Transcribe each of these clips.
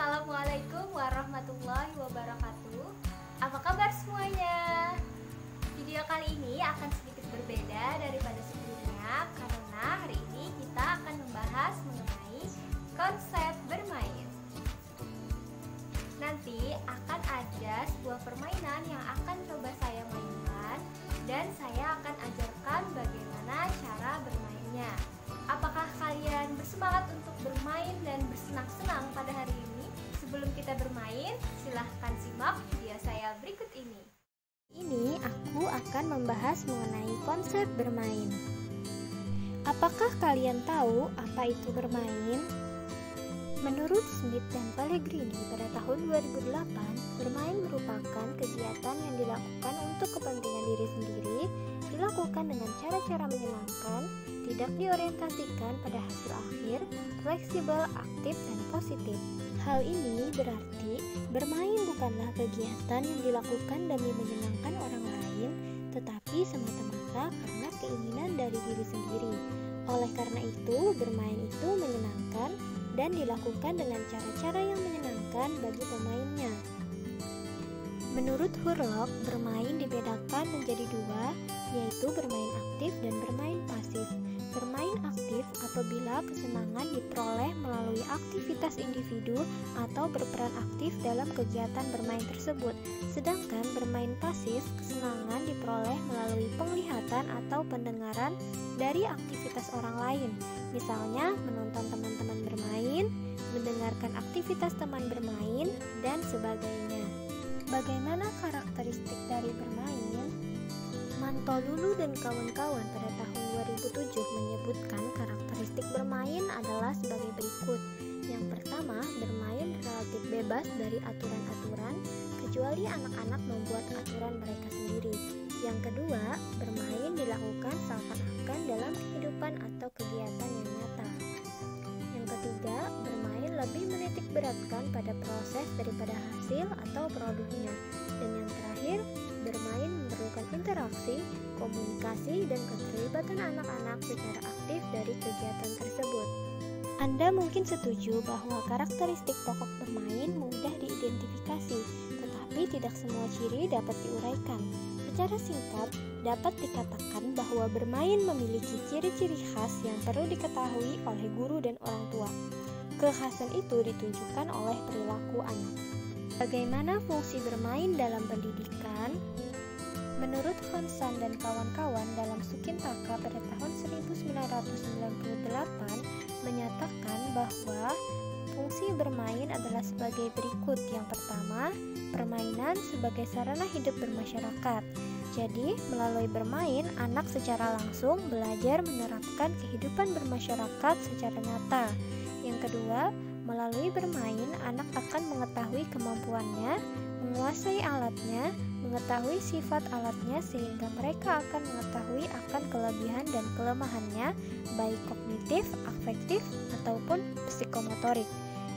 Assalamualaikum warahmatullahi wabarakatuh. Apa kabar semuanya? Video kali ini akan sedikit berbeda daripada sebelumnya karena hari ini kita akan membahas mengenai konsep bermain. Nanti akan ada sebuah permainan yang akan coba saya mainkan dan saya akan ajarkan bagaimana cara bermainnya. Apakah kalian bersemangat untuk bermain dan bersenang-senang pada hari ini? Sebelum kita bermain, silahkan simak video saya berikut ini. Ini aku akan membahas mengenai konsep bermain. Apakah kalian tahu apa itu bermain? Menurut Smith dan Pellegrini pada tahun 2008, bermain merupakan kegiatan yang dilakukan untuk kepentingan diri sendiri, dilakukan dengan cara-cara menyenangkan, tidak diorientasikan pada hasil akhir, fleksibel, aktif, dan positif. Hal ini berarti bermain bukanlah kegiatan yang dilakukan demi menyenangkan orang lain, tetapi semata-mata karena keinginan dari diri sendiri. Oleh karena itu, bermain itu menyenangkan dan dilakukan dengan cara-cara yang menyenangkan bagi pemainnya. Menurut Hurlock, bermain dibedakan menjadi dua, yaitu bermain aktif dan bermain pasif. Bermain aktif apabila kesenangan diperoleh melalui aktivitas individu atau berperan aktif dalam kegiatan bermain tersebut. Sedangkan bermain pasif, kesenangan diperoleh melalui penglihatan atau pendengaran dari aktivitas orang lain. Misalnya menonton teman-teman bermain, mendengarkan aktivitas teman bermain, dan sebagainya. Bagaimana karakteristik dari bermain? Mantolulu dan kawan-kawan pada tahun 2007 menyebutkan karakteristik bermain adalah sebagai berikut. Yang pertama, bermain relatif bebas dari aturan-aturan, kecuali anak-anak membuat aturan mereka sendiri. Yang kedua, bermain dilakukan seakan-akan dalam kehidupan atau kegiatan yang nyata. Yang ketiga, bermain lebih menitik beratkan pada proses daripada hasil atau produknya. Dan yang terakhir, bermain memerlukan interaksi, komunikasi, dan keterlibatan anak-anak secara aktif dari kegiatan tersebut. Anda mungkin setuju bahwa karakteristik pokok bermain mudah diidentifikasi, tetapi tidak semua ciri dapat diuraikan. Secara singkat, dapat dikatakan bahwa bermain memiliki ciri-ciri khas yang perlu diketahui oleh guru dan orang tua. Kekhasan itu ditunjukkan oleh perilaku anak. Bagaimana fungsi bermain dalam pendidikan? Menurut Honsan dan kawan-kawan dalam Sukintaka pada tahun 1998 menyatakan bahwa fungsi bermain adalah sebagai berikut. Yang pertama, permainan sebagai sarana hidup bermasyarakat. Jadi, melalui bermain, anak secara langsung belajar menerapkan kehidupan bermasyarakat secara nyata. Yang kedua, melalui bermain, anak akan mengetahui kemampuannya, menguasai alatnya, mengetahui sifat alatnya sehingga mereka akan mengetahui akan kelebihan dan kelemahannya, baik kognitif, afektif, ataupun psikomotorik.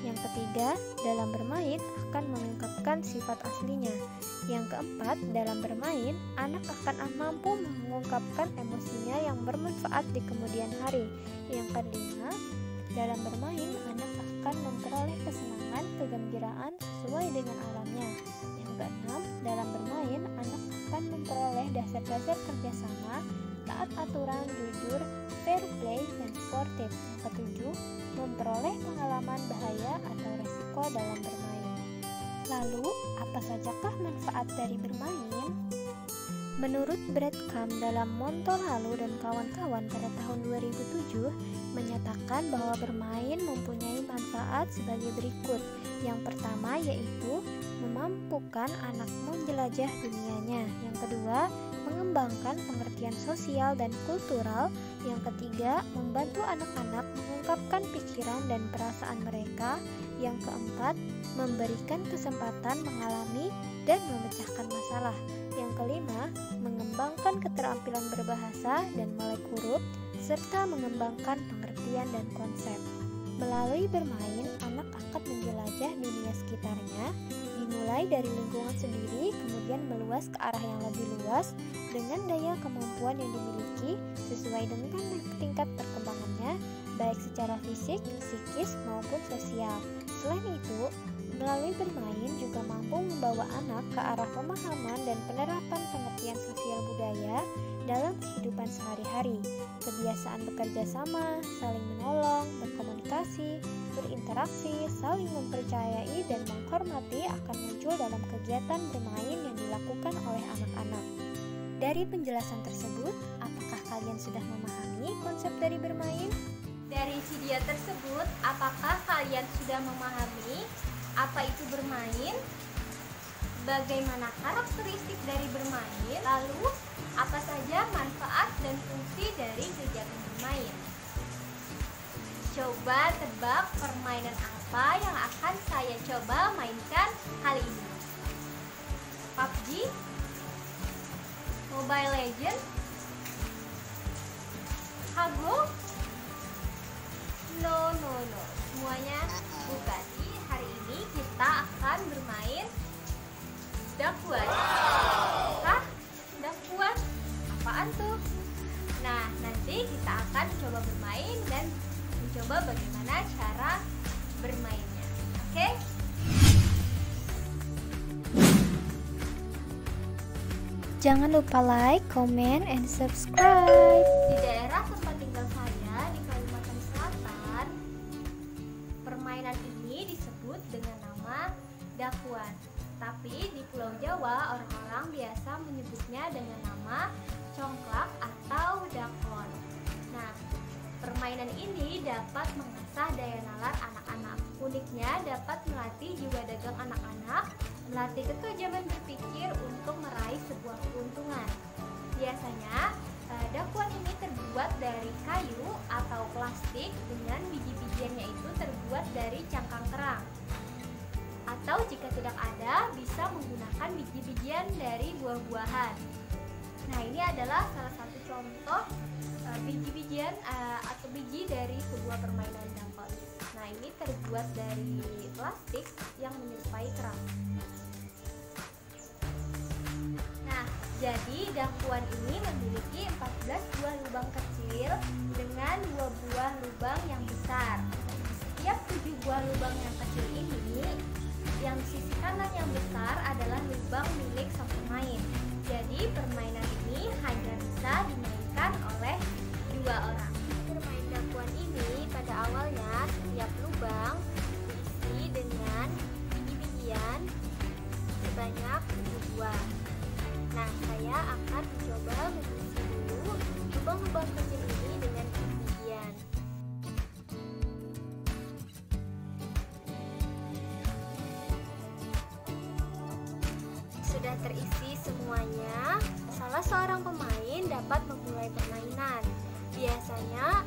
Yang ketiga, dalam bermain akan mengungkapkan sifat aslinya. Yang keempat, dalam bermain, anak akan mampu mengungkapkan emosinya yang bermanfaat di kemudian hari. Yang kelima, dalam bermain, anak akan memperoleh kesenangan, kegembiraan sesuai dengan alamnya. Yang keenam, dalam bermain, anak akan memperoleh dasar-dasar kerjasama, taat aturan, jujur, fair play, dan sportif. Yang ketujuh, memperoleh pengalaman bahaya atau resiko dalam bermain. Lalu, apa sajakah manfaat dari bermain? Menurut Brad Kam dalam Monto Lalu dan kawan-kawan pada tahun 2007 menyatakan bahwa bermain mempunyai manfaat sebagai berikut. Yang pertama yaitu memampukan anak menjelajah dunianya. Yang kedua, mengembangkan pengertian sosial dan kultural. Yang ketiga, membantu anak-anak mengungkapkan pikiran dan perasaan mereka. Yang keempat, memberikan kesempatan mengalami dan memecahkan masalah. Yang kelima, mengembangkan keterampilan berbahasa dan melek huruf, serta mengembangkan pengertian dan konsep. Melalui bermain, anak akan menjelajah dunia sekitarnya, dimulai dari lingkungan sendiri, kemudian meluas ke arah yang lebih luas, dengan daya kemampuan yang dimiliki, sesuai dengan tingkat perkembangannya, baik secara fisik, psikis, maupun sosial. Selain itu, Melalui bermain juga mampu membawa anak ke arah pemahaman dan penerapan pengertian sosial budaya dalam kehidupan sehari-hari. Kebiasaan bekerja sama, saling menolong, berkomunikasi, berinteraksi, saling mempercayai, dan menghormati akan muncul dalam kegiatan bermain yang dilakukan oleh anak-anak. Dari penjelasan tersebut, apakah kalian sudah memahami konsep dari bermain? Dari video tersebut, apakah kalian sudah memahami apa itu bermain? Bagaimana karakteristik dari bermain? Lalu, apa saja manfaat dan fungsi dari kegiatan bermain? Coba tebak permainan apa yang akan saya coba mainkan kali ini. PUBG? Mobile Legends? Hago? No, semuanya bukan. Hari ini kita akan bermain dakwah. Hah? Dakwah? Apaan tuh? Nah, nanti kita akan coba bermain dan mencoba bagaimana cara bermainnya. Oke? Jangan lupa like, comment, and subscribe. Di daerah tempat tinggal saya di Kalimantan Selatan, permainan ini disebut dengan nama dakwan. Tapi di Pulau Jawa orang-orang biasa menyebutnya dengan nama congklak atau dakon. Nah, permainan ini dapat mengasah daya nalar anak-anak. Uniknya dapat melatih jiwa dagang anak-anak, melatih ketajaman berpikir untuk meraih sebuah keuntungan. Biasanya dakwan ini terbuat dari kayu atau plastik dengan biji-bijiannya itu terbuat dari cangkang kerang. Atau jika tidak ada, bisa menggunakan biji-bijian dari buah-buahan. Nah, ini adalah salah satu contoh biji-bijian atau biji dari sebuah permainan dakwan. Nah, ini terbuat dari plastik yang menyerupai kerang. Nah, jadi dakwan ini memiliki 14 buah lubang kecil dengan 2 buah lubang yang besar. Setiap 7 buah lubang yang kecil ini, yang di sisi kanan yang besar adalah lubang milik sang pemain. Jadi permainan ini hanya bisa dimainkan oleh 2 orang. Bermain dakwan ini pada awalnya setiap lubang diisi dengan biji-bijian sebanyak 7 buah. Nah, saya akan mencoba mengisi dulu lubang-lubang kecil ini dengan biji-bijian. Sudah terisi semuanya, salah seorang pemain dapat memulai permainan. Biasanya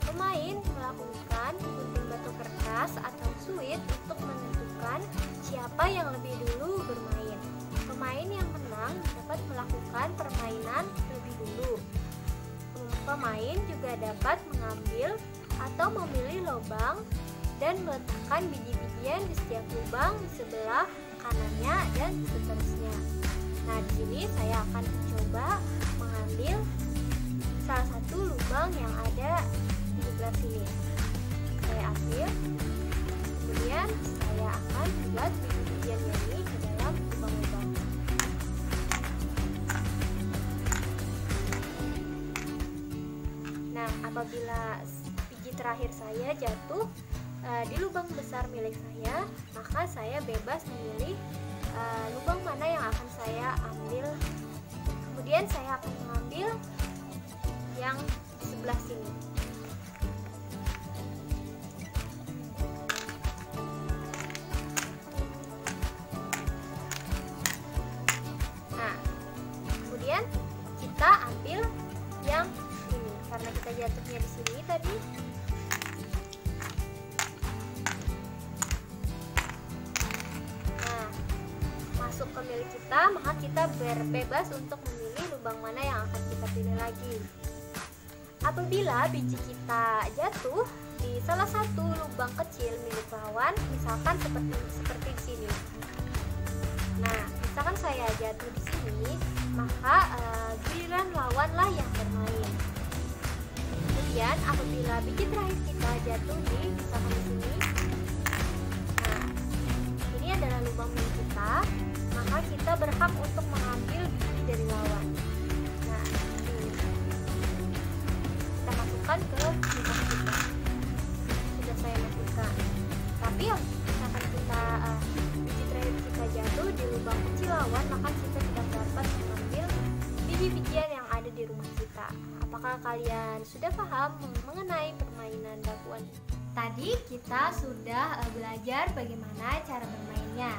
pemain melakukan gunting batu kertas atau suit untuk menentukan siapa yang lebih dulu bermain. Pemain yang menang dapat melakukan permainan lebih dulu. Pemain juga dapat mengambil atau memilih lubang dan meletakkan biji-bijian di setiap lubang di sebelah kanannya dan seterusnya. Nah, di sini saya akan mencoba mengambil salah satu lubang yang ada di sebelah sini. Saya ambil, kemudian saya akan buat biji-bijiannya ini ke dalam lubang-lubang. Nah, apabila biji terakhir saya jatuh di lubang besar milik saya, maka saya bebas memilih lubang mana yang akan saya ambil. Kemudian saya akan mengambil yang di sebelah sini. Nah, kemudian kita ambil yang ini karena kita jatuhnya di sini tadi. Masuk ke milik kita, maka kita bebas untuk memilih lubang mana yang akan kita pilih lagi. Apabila biji kita jatuh di salah satu lubang kecil milik lawan, misalkan seperti di sini. Nah, misalkan saya jatuh di sini, maka giliran lawanlah yang bermain. Kemudian apabila biji terakhir kita jatuh di misalkan di sini, nah ini Tapi yang misalkan biji terakhir kita jatuh di lubang kecil lawan, maka kita tidak dapat mengambil biji-bijian yang ada di rumah kita. Apakah kalian sudah paham mengenai permainan dakuan? Tadi kita sudah belajar bagaimana cara bermainnya.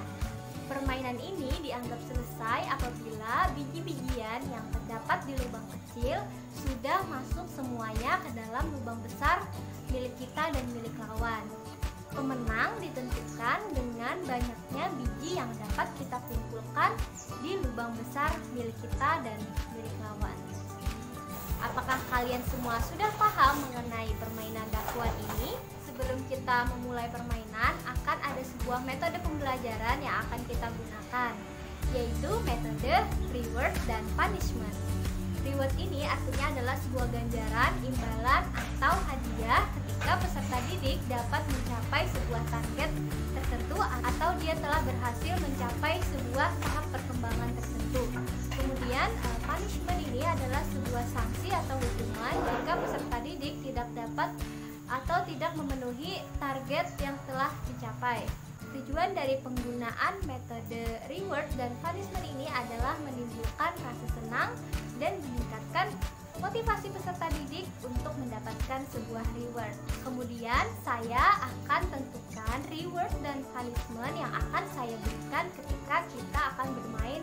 Permainan ini dianggap selesai apabila biji-bijian yang terdapat di lubang kecil sudah masuk semuanya ke dalam lubang besar milik kita dan milik lawan. Pemenang ditentukan dengan banyaknya biji yang dapat kita kumpulkan di lubang besar milik kita dan milik lawan. Apakah kalian semua sudah paham mengenai permainan dakuan ini? Sebelum kita memulai permainan, akan ada sebuah metode pembelajaran yang akan kita gunakan, yaitu metode reward dan punishment. Reward ini artinya adalah sebuah ganjaran, imbalan, atau hadiah ketika peserta didik dapat mencapai sebuah target tertentu atau dia telah berhasil mencapai sebuah tahap perkembangan tertentu. Kemudian punishment ini adalah sebuah sanksi atau hukuman jika peserta didik tidak dapat atau tidak memenuhi target yang telah dicapai. Tujuan dari penggunaan metode reward dan punishment ini adalah menimbulkan rasa senang dan meningkatkan motivasi peserta didik untuk mendapatkan sebuah reward. Kemudian saya akan tentukan reward dan punishment yang akan saya berikan ketika kita akan bermain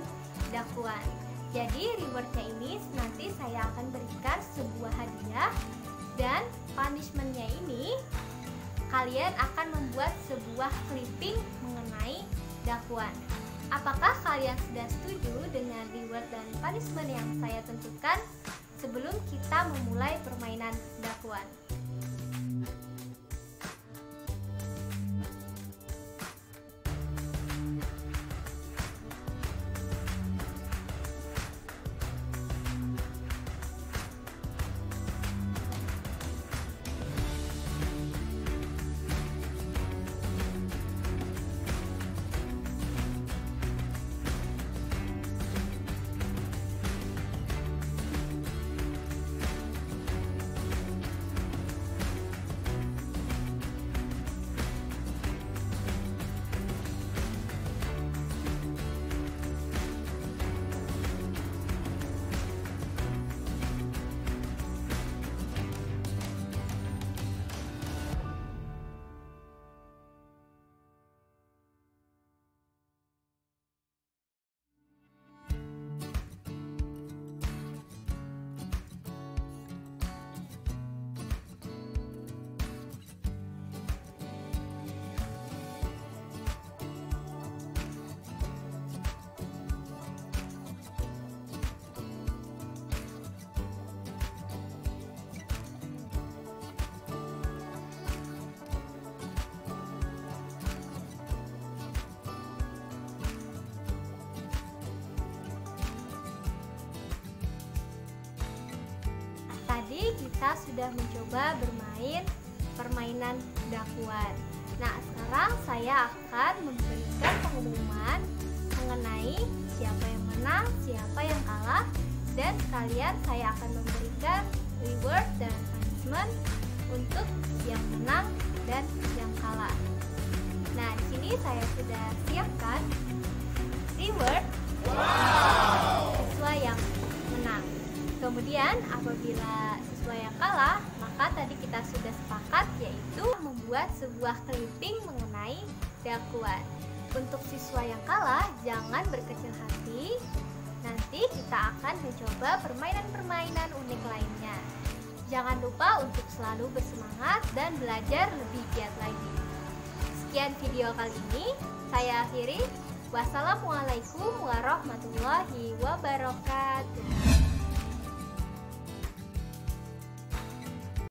dakuan. Jadi rewardnya ini nanti saya akan berikan sebuah hadiah, dan punishmentnya ini kalian akan membuat sebuah clipping mengenai dakuan. Apakah kalian sudah setuju dengan reward dan punishment yang saya tentukan sebelum kita memulai permainan dakuan? Tadi kita sudah mencoba bermain permainan dakuan. Nah, sekarang saya akan memberikan pengumuman mengenai siapa yang menang, siapa yang kalah, dan sekalian saya akan memberikan reward dan punishment untuk yang menang dan yang kalah. Nah, di sini saya sudah siapkan reward siswa yang menang. Kemudian apabila siswa yang kalah, maka tadi kita sudah sepakat yaitu membuat sebuah clipping mengenai dakuan. Untuk siswa yang kalah, jangan berkecil hati. Nanti kita akan mencoba permainan-permainan unik lainnya. Jangan lupa untuk selalu bersemangat dan belajar lebih giat lagi. Sekian video kali ini, saya akhiri. Wassalamualaikum warahmatullahi wabarakatuh.